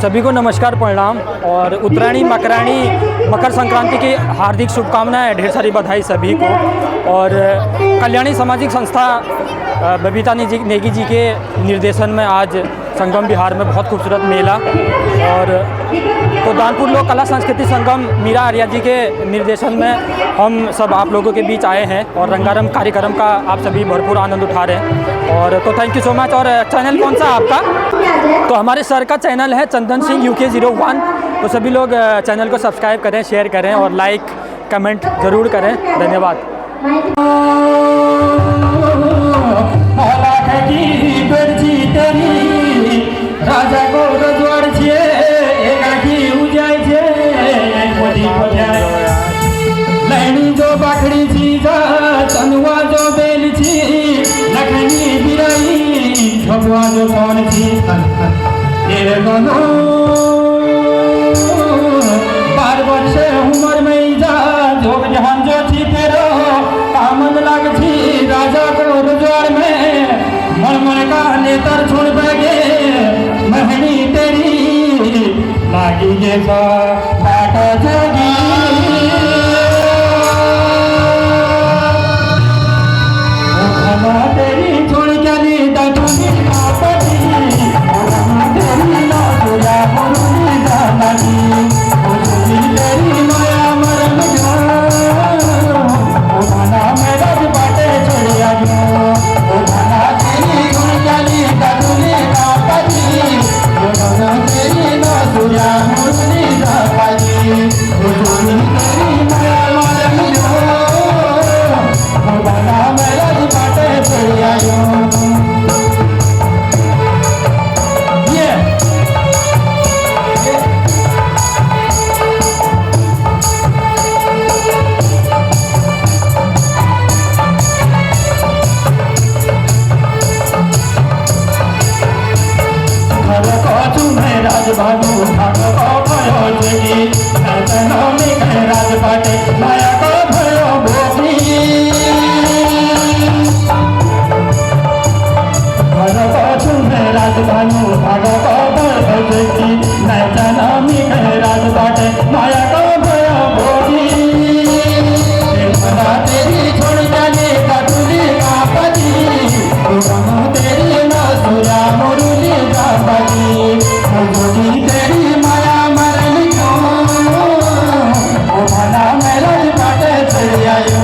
सभी को नमस्कार प्रणाम और उत्तरायणी मकर संक्रांति की हार्दिक शुभकामनाएं, ढेर सारी बधाई सभी को। और कल्याणी सामाजिक संस्था बबीता नेगी जी के निर्देशन में आज संगम बिहार में बहुत खूबसूरत मेला और तो दानपुर लोक कला संस्कृति संगम मीरा आर्या जी के निर्देशन में हम सब आप लोगों के बीच आए हैं और रंगारंग कार्यक्रम का आप सभी भरपूर आनंद उठा रहे हैं। और तो थैंक यू सो मच। और चैनल कौन सा आपका? तो हमारे सर का चैनल है चंदन सिंह UK01। तो सभी लोग चैनल को सब्सक्राइब करें, शेयर करें और लाइक कमेंट ज़रूर करें। धन्यवाद। राजा को रजवाड़ छे एकाकी उजाय छे मोदी बजाय लैनी जो बाखड़ी छी जा तनुआ जो बेल छी लखनी बिराई भगवा जो कौन छी तेरे गनो 12 वर्ष उम्र में जा जोग जहान जो छी तेरो कामन लाग छी राजा को रजवाड़ में मन का नेतर छोड़ बगे महनी तेरी लागी जैसा बाटा जगी तेरी छोड़ के ली तूने आपती तेरी ना सोया मुरुनी जानी तेरी माया मरन जा ओ खाना मेरा बाटे छोड़िया ओ खाना तेरी छोड़ के ली तूने आपती तेरी ना सोया मुरुनी जानी तेरी माया मरन जा ओ खाना मेरा बाटे छोड़िया राजभानु भागो भयो जगी नमी राजपाटे माया को भयो भोगी राजभानु भागो भयो जगी नमी राजपाटे माया को भयो भोगी तेरी छोड़ जाने कटुली का पति तेरी न सुरा मुरुली का पति तेरी माया मरन क्यों ओ भला मेरा बाटे चली आयो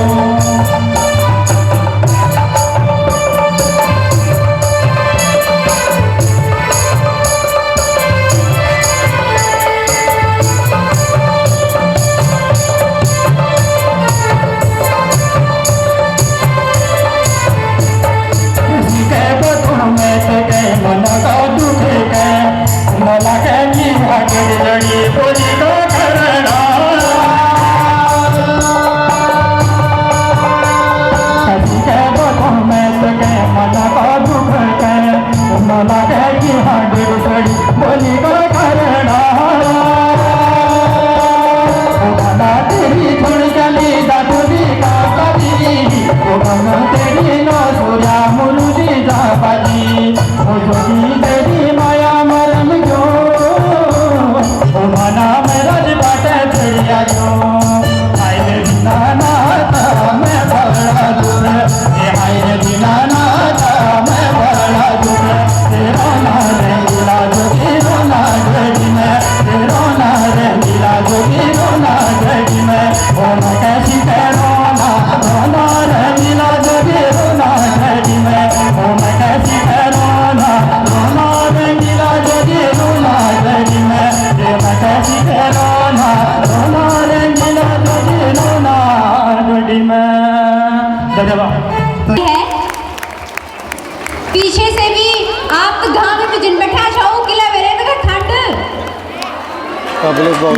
पीछे से भी आप तो गांव में जिन बैठा जाओ किला मेरे में ठंड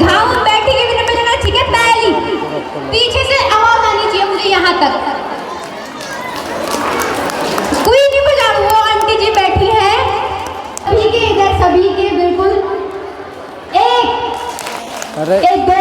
गांव में बैठी के बिना बजना ठीक है पहली पीछे से आवाज आनी चाहिए मुझे यहाँ तक कोई नहीं बजा वो आंटी जी बैठी है सभी के इधर सभी के बिल्कुल एक 1 2